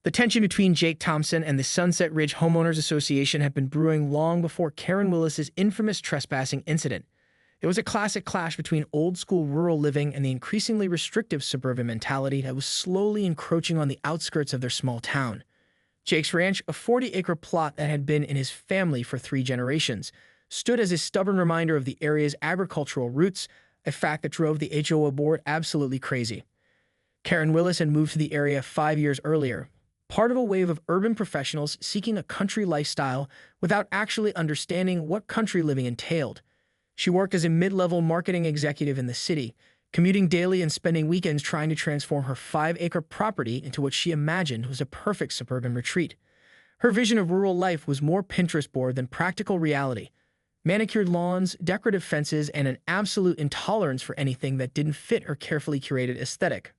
The tension between Jake Thompson and the Sunset Ridge Homeowners Association had been brewing long before Karen Willis's infamous trespassing incident. It was a classic clash between old-school rural living and the increasingly restrictive suburban mentality that was slowly encroaching on the outskirts of their small town. Jake's ranch, a 40-acre plot that had been in his family for 3 generations, stood as a stubborn reminder of the area's agricultural roots, a fact that drove the HOA board absolutely crazy. Karen Willis had moved to the area 5 years earlier, part of a wave of urban professionals seeking a country lifestyle without actually understanding what country living entailed. She worked as a mid-level marketing executive in the city, commuting daily and spending weekends trying to transform her 5-acre property into what she imagined was a perfect suburban retreat. Her vision of rural life was more Pinterest board than practical reality. Manicured lawns, decorative fences, and an absolute intolerance for anything that didn't fit her carefully curated aesthetic.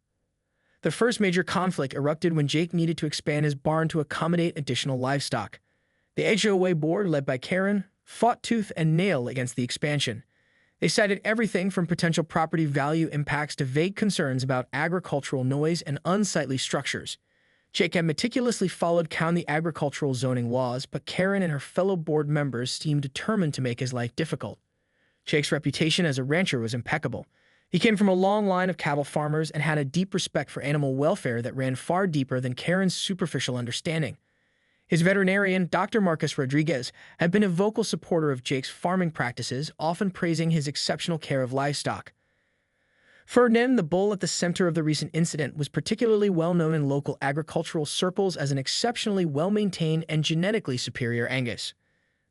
The first major conflict erupted when Jake needed to expand his barn to accommodate additional livestock. The HOA board, led by Karen, fought tooth and nail against the expansion. They cited everything from potential property value impacts to vague concerns about agricultural noise and unsightly structures. Jake had meticulously followed county agricultural zoning laws, but Karen and her fellow board members seemed determined to make his life difficult. Jake's reputation as a rancher was impeccable. He came from a long line of cattle farmers and had a deep respect for animal welfare that ran far deeper than Karen's superficial understanding. His veterinarian, Dr. Marcus Rodriguez, had been a vocal supporter of Jake's farming practices, often praising his exceptional care of livestock. Ferdinand, the bull at the center of the recent incident, was particularly well known in local agricultural circles as an exceptionally well-maintained and genetically superior Angus.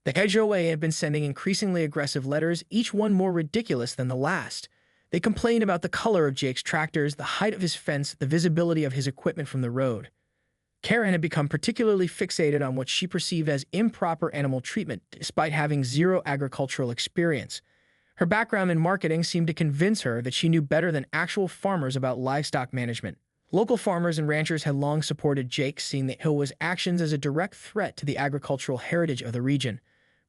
The HOA had been sending increasingly aggressive letters, each one more ridiculous than the last. They complained about the color of Jake's tractors, the height of his fence, the visibility of his equipment from the road. Karen had become particularly fixated on what she perceived as improper animal treatment, despite having zero agricultural experience. Her background in marketing seemed to convince her that she knew better than actual farmers about livestock management. Local farmers and ranchers had long supported Jake, seeing the HOA's actions as a direct threat to the agricultural heritage of the region.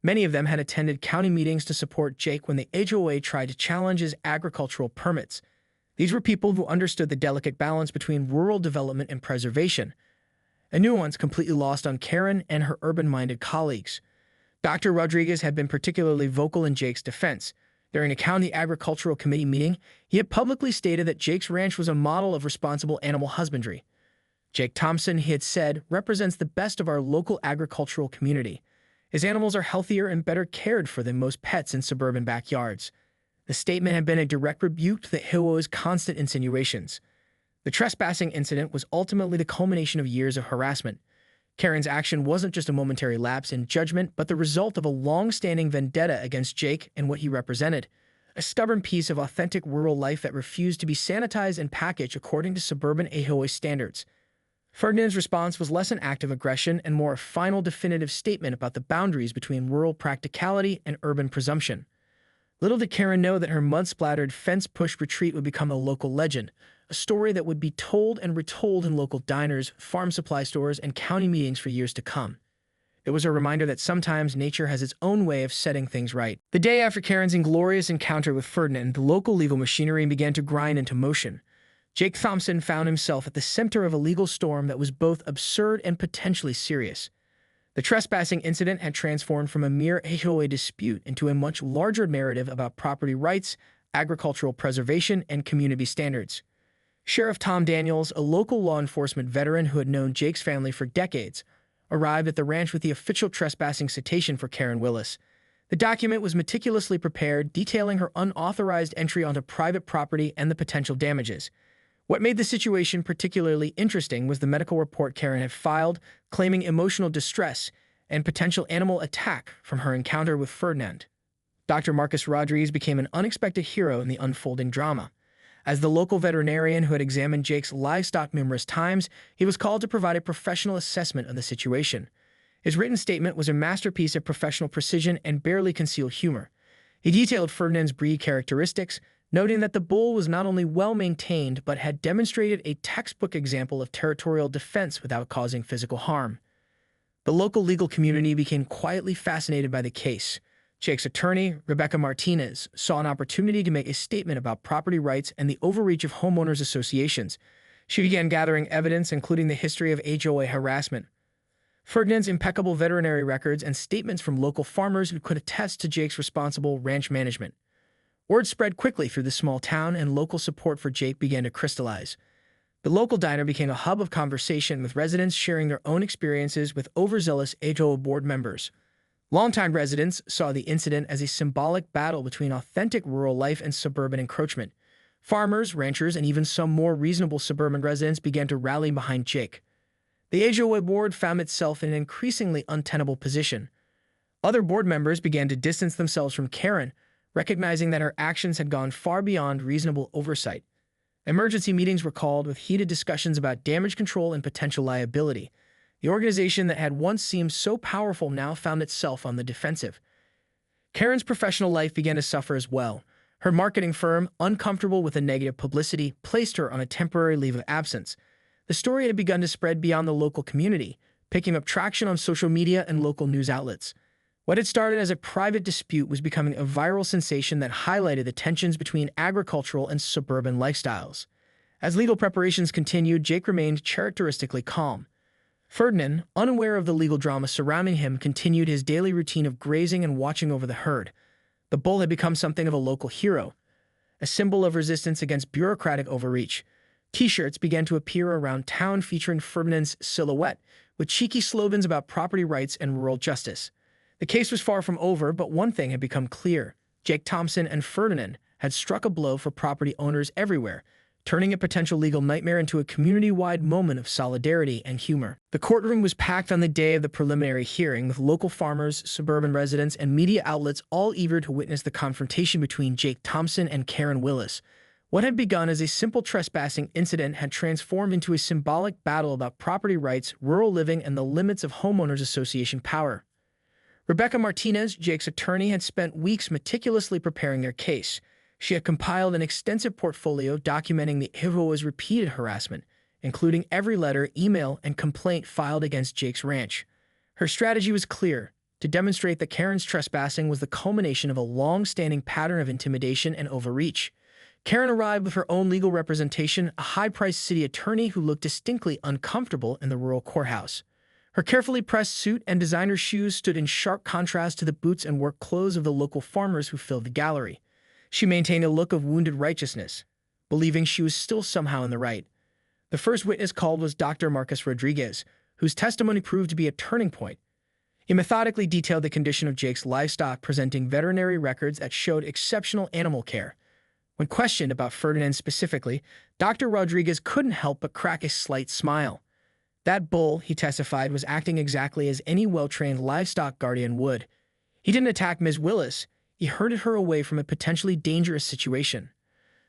Many of them had attended county meetings to support Jake when the HOA tried to challenge his agricultural permits. These were people who understood the delicate balance between rural development and preservation, a nuance completely lost on Karen and her urban-minded colleagues. Dr. Rodriguez had been particularly vocal in Jake's defense. During a county agricultural committee meeting, he had publicly stated that Jake's ranch was a model of responsible animal husbandry. Jake Thompson, he had said, represents the best of our local agricultural community. His animals are healthier and better cared for than most pets in suburban backyards. The statement had been a direct rebuke to the HOA's constant insinuations. The trespassing incident was ultimately the culmination of years of harassment. Karen's action wasn't just a momentary lapse in judgment, but the result of a long-standing vendetta against Jake and what he represented, a stubborn piece of authentic rural life that refused to be sanitized and packaged according to suburban HOA standards. Ferdinand's response was less an act of aggression and more a final definitive statement about the boundaries between rural practicality and urban presumption. Little did Karen know that her mud-splattered, fence-pushed retreat would become a local legend, a story that would be told and retold in local diners, farm supply stores, and county meetings for years to come. It was a reminder that sometimes nature has its own way of setting things right. The day after Karen's inglorious encounter with Ferdinand, the local legal machinery began to grind into motion. Jake Thompson found himself at the center of a legal storm that was both absurd and potentially serious. The trespassing incident had transformed from a mere HOA dispute into a much larger narrative about property rights, agricultural preservation, and community standards. Sheriff Tom Daniels, a local law enforcement veteran who had known Jake's family for decades, arrived at the ranch with the official trespassing citation for Karen Willis. The document was meticulously prepared, detailing her unauthorized entry onto private property and the potential damages. What made the situation particularly interesting was the medical report Karen had filed, claiming emotional distress and potential animal attack from her encounter with Ferdinand. Dr. Marcus Rodriguez became an unexpected hero in the unfolding drama. As the local veterinarian who had examined Jake's livestock numerous times, he was called to provide a professional assessment of the situation. His written statement was a masterpiece of professional precision and barely concealed humor. He detailed Ferdinand's breed characteristics, noting that the bull was not only well-maintained but had demonstrated a textbook example of territorial defense without causing physical harm. The local legal community became quietly fascinated by the case. Jake's attorney, Rebecca Martinez, saw an opportunity to make a statement about property rights and the overreach of homeowners associations. She began gathering evidence, including the history of HOA harassment, Ferdinand's impeccable veterinary records, and statements from local farmers who could attest to Jake's responsible ranch management. Word spread quickly through the small town, and local support for Jake began to crystallize. The local diner became a hub of conversation, with residents sharing their own experiences with overzealous HOA board members. Longtime residents saw the incident as a symbolic battle between authentic rural life and suburban encroachment. Farmers, ranchers, and even some more reasonable suburban residents began to rally behind Jake. The HOA board found itself in an increasingly untenable position. Other board members began to distance themselves from Karen, recognizing that her actions had gone far beyond reasonable oversight. Emergency meetings were called, with heated discussions about damage control and potential liability. The organization that had once seemed so powerful now found itself on the defensive. Karen's professional life began to suffer as well. Her marketing firm, uncomfortable with the negative publicity, placed her on a temporary leave of absence. The story had begun to spread beyond the local community, picking up traction on social media and local news outlets. What had started as a private dispute was becoming a viral sensation that highlighted the tensions between agricultural and suburban lifestyles. As legal preparations continued, Jake remained characteristically calm. Ferdinand, unaware of the legal drama surrounding him, continued his daily routine of grazing and watching over the herd. The bull had become something of a local hero, a symbol of resistance against bureaucratic overreach. T-shirts began to appear around town featuring Ferdinand's silhouette, with cheeky slogans about property rights and rural justice. The case was far from over, but one thing had become clear. Jake Thompson and Ferdinand had struck a blow for property owners everywhere, turning a potential legal nightmare into a community-wide moment of solidarity and humor. The courtroom was packed on the day of the preliminary hearing, with local farmers, suburban residents, and media outlets all eager to witness the confrontation between Jake Thompson and Karen Willis. What had begun as a simple trespassing incident had transformed into a symbolic battle about property rights, rural living, and the limits of homeowners association power. Rebecca Martinez, Jake's attorney, had spent weeks meticulously preparing their case. She had compiled an extensive portfolio documenting the HOA's repeated harassment, including every letter, email, and complaint filed against Jake's ranch. Her strategy was clear: to demonstrate that Karen's trespassing was the culmination of a long-standing pattern of intimidation and overreach. Karen arrived with her own legal representation, a high-priced city attorney who looked distinctly uncomfortable in the rural courthouse. Her carefully pressed suit and designer shoes stood in sharp contrast to the boots and work clothes of the local farmers who filled the gallery. She maintained a look of wounded righteousness, believing she was still somehow in the right. The first witness called was Dr. Marcus Rodriguez, whose testimony proved to be a turning point. He methodically detailed the condition of Jake's livestock, presenting veterinary records that showed exceptional animal care. When questioned about Ferdinand specifically, Dr. Rodriguez couldn't help but crack a slight smile. That bull, he testified, was acting exactly as any well-trained livestock guardian would. He didn't attack Ms. Willis. He herded her away from a potentially dangerous situation.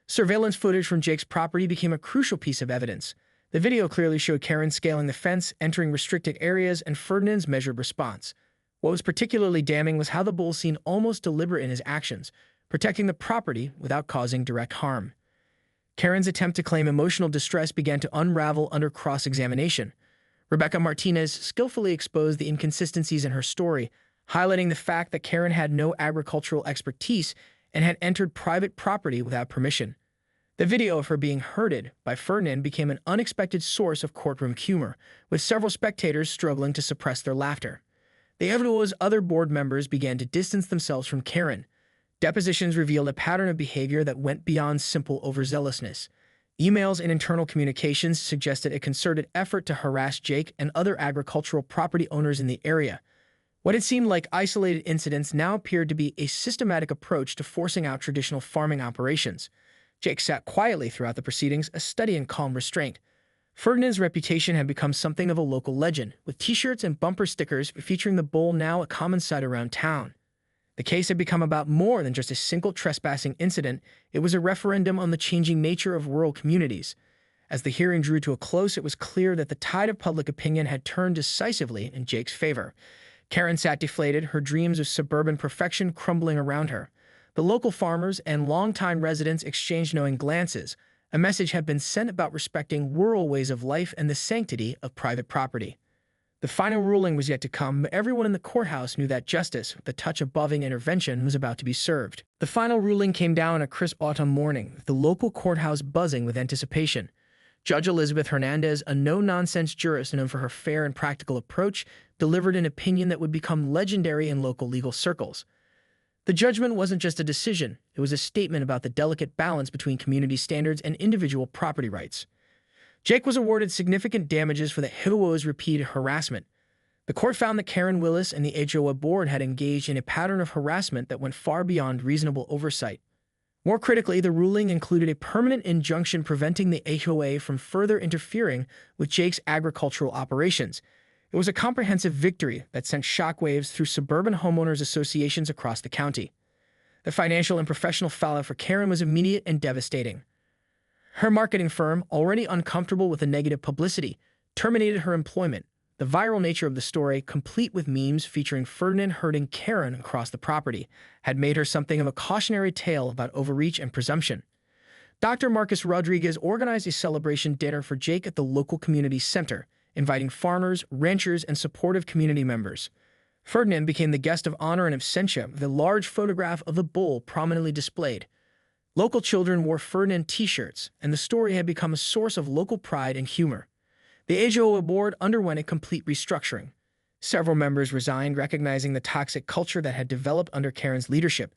Surveillance footage from Jake's property became a crucial piece of evidence. The video clearly showed Karen scaling the fence, entering restricted areas, and Ferdinand's measured response. What was particularly damning was how the bull seemed almost deliberate in his actions, protecting the property without causing direct harm. Karen's attempt to claim emotional distress began to unravel under cross-examination. Rebecca Martinez skillfully exposed the inconsistencies in her story, highlighting the fact that Karen had no agricultural expertise and had entered private property without permission. The video of her being herded by Ferdinand became an unexpected source of courtroom humor, with several spectators struggling to suppress their laughter. The HOA's other board members began to distance themselves from Karen. Depositions revealed a pattern of behavior that went beyond simple overzealousness. Emails and internal communications suggested a concerted effort to harass Jake and other agricultural property owners in the area. What had seemed like isolated incidents now appeared to be a systematic approach to forcing out traditional farming operations. Jake sat quietly throughout the proceedings, a study in calm restraint. Ferdinand's reputation had become something of a local legend, with t-shirts and bumper stickers featuring the bull now a common sight around town. The case had become about more than just a single trespassing incident. It was a referendum on the changing nature of rural communities. As the hearing drew to a close, it was clear that the tide of public opinion had turned decisively in Jake's favor. Karen sat deflated, her dreams of suburban perfection crumbling around her. The local farmers and longtime residents exchanged knowing glances. A message had been sent about respecting rural ways of life and the sanctity of private property. The final ruling was yet to come, but everyone in the courthouse knew that justice, with a touch of buffing intervention, was about to be served. The final ruling came down on a crisp autumn morning, with the local courthouse buzzing with anticipation. Judge Elizabeth Hernandez, a no-nonsense jurist known for her fair and practical approach, delivered an opinion that would become legendary in local legal circles. The judgment wasn't just a decision, it was a statement about the delicate balance between community standards and individual property rights. Jake was awarded significant damages for the HOA's repeated harassment. The court found that Karen Willis and the HOA board had engaged in a pattern of harassment that went far beyond reasonable oversight. More critically, the ruling included a permanent injunction preventing the HOA from further interfering with Jake's agricultural operations. It was a comprehensive victory that sent shockwaves through suburban homeowners associations across the county. The financial and professional fallout for Karen was immediate and devastating. Her marketing firm, already uncomfortable with the negative publicity, terminated her employment. The viral nature of the story, complete with memes featuring Ferdinand herding Karen across the property, had made her something of a cautionary tale about overreach and presumption. Dr. Marcus Rodriguez organized a celebration dinner for Jake at the local community center, inviting farmers, ranchers, and supportive community members. Ferdinand became the guest of honor in absentia, with a large photograph of the bull prominently displayed. Local children wore Ferdinand t-shirts, and the story had become a source of local pride and humor. The HOA board underwent a complete restructuring. Several members resigned, recognizing the toxic culture that had developed under Karen's leadership.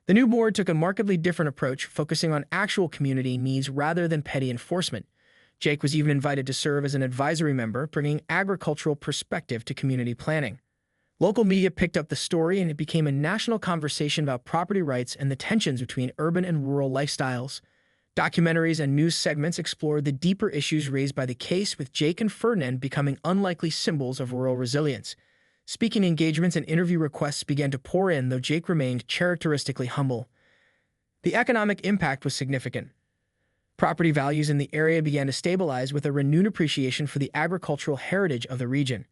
The new board took a markedly different approach, focusing on actual community needs rather than petty enforcement. Jake was even invited to serve as an advisory member, bringing agricultural perspective to community planning. Local media picked up the story, and it became a national conversation about property rights and the tensions between urban and rural lifestyles. Documentaries and news segments explored the deeper issues raised by the case, with Jake and Ferdinand becoming unlikely symbols of rural resilience. Speaking engagements and interview requests began to pour in, though Jake remained characteristically humble. The economic impact was significant. Property values in the area began to stabilize, with a renewed appreciation for the agricultural heritage of the region.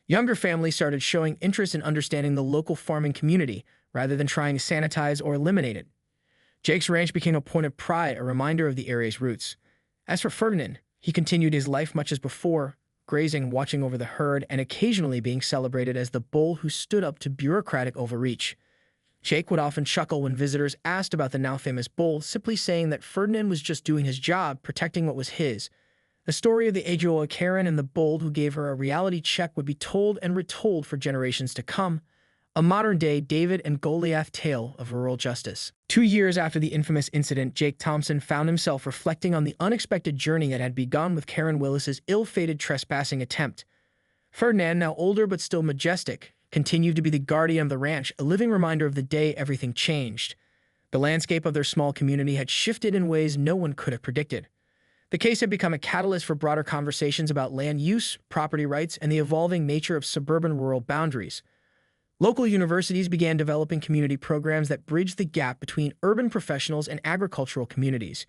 Younger families started showing interest in understanding the local farming community, rather than trying to sanitize or eliminate it. Jake's ranch became a point of pride, a reminder of the area's roots. As for Ferdinand, he continued his life much as before, grazing, watching over the herd, and occasionally being celebrated as the bull who stood up to bureaucratic overreach. Jake would often chuckle when visitors asked about the now-famous bull, simply saying that Ferdinand was just doing his job, protecting what was his. The story of the HOA Karen and the bull who gave her a reality check would be told and retold for generations to come. A modern-day David and Goliath tale of rural justice. 2 years after the infamous incident, Jake Thompson found himself reflecting on the unexpected journey that had begun with Karen Willis's ill-fated trespassing attempt. Ferdinand, now older but still majestic, continued to be the guardian of the ranch, a living reminder of the day everything changed. The landscape of their small community had shifted in ways no one could have predicted. The case had become a catalyst for broader conversations about land use, property rights, and the evolving nature of suburban-rural boundaries. Local universities began developing community programs that bridged the gap between urban professionals and agricultural communities.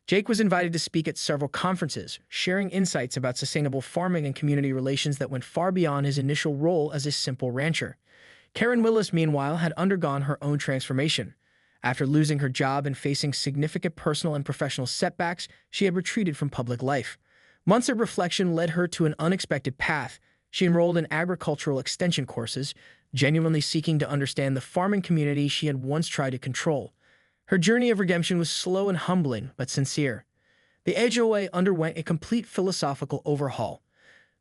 Jake was invited to speak at several conferences, sharing insights about sustainable farming and community relations that went far beyond his initial role as a simple rancher. Karen Willis, meanwhile, had undergone her own transformation. After losing her job and facing significant personal and professional setbacks, she had retreated from public life. Months of reflection led her to an unexpected path. She enrolled in agricultural extension courses, genuinely seeking to understand the farming community she had once tried to control. Her journey of redemption was slow and humbling, but sincere. The HOA underwent a complete philosophical overhaul.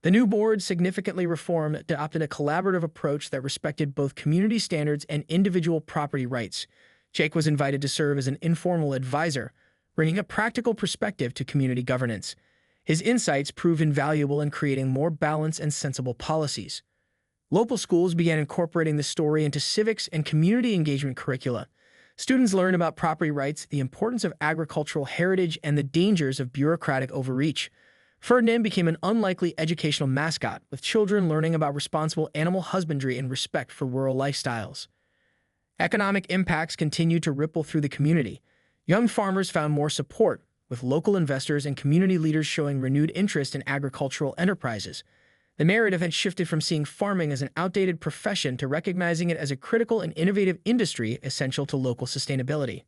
The new board, significantly reformed, adopted a collaborative approach that respected both community standards and individual property rights. Jake was invited to serve as an informal advisor, bringing a practical perspective to community governance. His insights proved invaluable in creating more balanced and sensible policies. Local schools began incorporating the story into civics and community engagement curricula. Students learned about property rights, the importance of agricultural heritage, and the dangers of bureaucratic overreach. Ferdinand became an unlikely educational mascot, with children learning about responsible animal husbandry and respect for rural lifestyles. Economic impacts continued to ripple through the community. Young farmers found more support, with local investors and community leaders showing renewed interest in agricultural enterprises. The narrative had shifted from seeing farming as an outdated profession to recognizing it as a critical and innovative industry essential to local sustainability.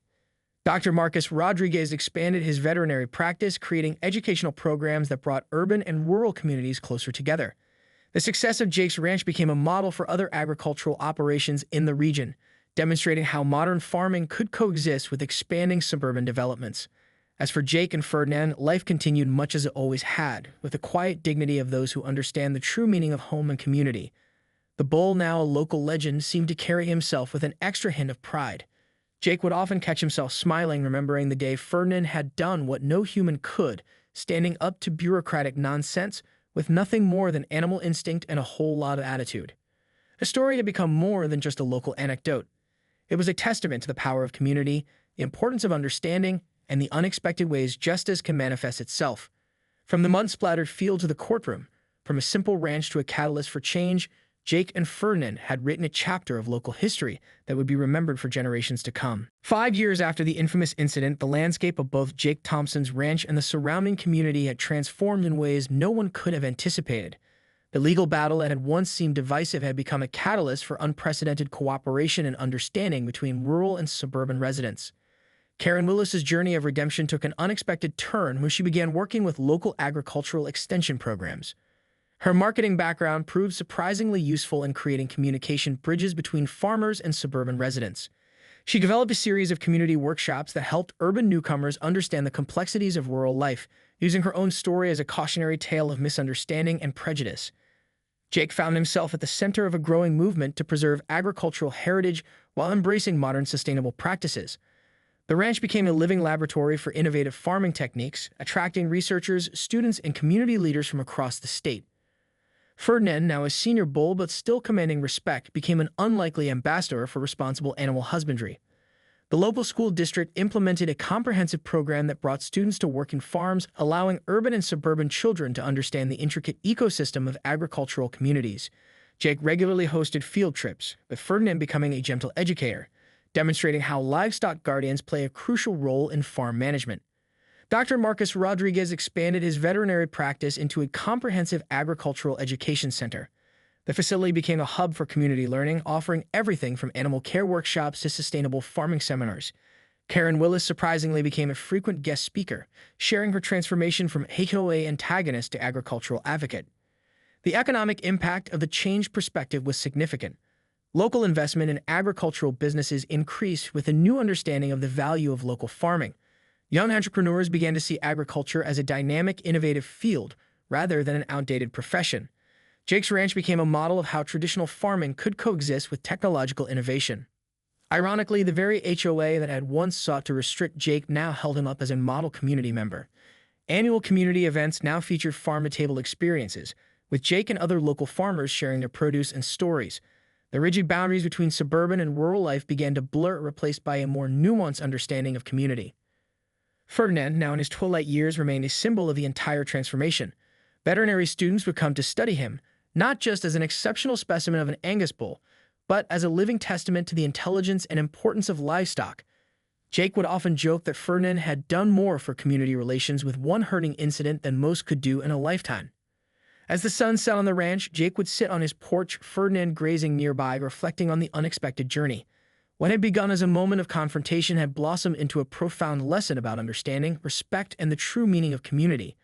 Dr. Marcus Rodriguez expanded his veterinary practice, creating educational programs that brought urban and rural communities closer together. The success of Jake's Ranch became a model for other agricultural operations in the region, demonstrating how modern farming could coexist with expanding suburban developments. As for Jake and Ferdinand, life continued much as it always had, with the quiet dignity of those who understand the true meaning of home and community. The bull, now a local legend, seemed to carry himself with an extra hint of pride. Jake would often catch himself smiling, remembering the day Ferdinand had done what no human could, standing up to bureaucratic nonsense with nothing more than animal instinct and a whole lot of attitude. A story had become more than just a local anecdote. It was a testament to the power of community, the importance of understanding, and the unexpected ways justice can manifest itself. From the mud-splattered field to the courtroom, from a simple ranch to a catalyst for change, Jake and Ferdinand had written a chapter of local history that would be remembered for generations to come. 5 years after the infamous incident, the landscape of both Jake Thompson's ranch and the surrounding community had transformed in ways no one could have anticipated. The legal battle that had once seemed divisive had become a catalyst for unprecedented cooperation and understanding between rural and suburban residents. Karen Willis's journey of redemption took an unexpected turn when she began working with local agricultural extension programs. Her marketing background proved surprisingly useful in creating communication bridges between farmers and suburban residents. She developed a series of community workshops that helped urban newcomers understand the complexities of rural life, using her own story as a cautionary tale of misunderstanding and prejudice. Jake found himself at the center of a growing movement to preserve agricultural heritage while embracing modern sustainable practices. The ranch became a living laboratory for innovative farming techniques, attracting researchers, students, and community leaders from across the state. Ferdinand, now a senior bull but still commanding respect, became an unlikely ambassador for responsible animal husbandry. The local school district implemented a comprehensive program that brought students to work in farms, allowing urban and suburban children to understand the intricate ecosystem of agricultural communities. Jake regularly hosted field trips, with Ferdinand becoming a gentle educator, demonstrating how livestock guardians play a crucial role in farm management. Dr. Marcus Rodriguez expanded his veterinary practice into a comprehensive agricultural education center. The facility became a hub for community learning, offering everything from animal care workshops to sustainable farming seminars. Karen Willis surprisingly became a frequent guest speaker, sharing her transformation from HOA antagonist to agricultural advocate. The economic impact of the changed perspective was significant. Local investment in agricultural businesses increased with a new understanding of the value of local farming. Young entrepreneurs began to see agriculture as a dynamic, innovative field rather than an outdated profession. Jake's ranch became a model of how traditional farming could coexist with technological innovation. Ironically, the very HOA that had once sought to restrict Jake now held him up as a model community member. Annual community events now featured farm-to-table experiences, with Jake and other local farmers sharing their produce and stories. The rigid boundaries between suburban and rural life began to blur, replaced by a more nuanced understanding of community. Ferdinand, now in his twilight years, remained a symbol of the entire transformation. Veterinary students would come to study him, not just as an exceptional specimen of an Angus bull, but as a living testament to the intelligence and importance of livestock. Jake would often joke that Ferdinand had done more for community relations with one herding incident than most could do in a lifetime. As the sun set on the ranch, Jake would sit on his porch, Ferdinand grazing nearby, reflecting on the unexpected journey. What had begun as a moment of confrontation had blossomed into a profound lesson about understanding, respect, and the true meaning of community.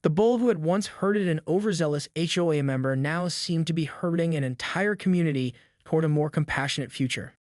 The bull who had once herded an overzealous HOA member now seemed to be herding an entire community toward a more compassionate future.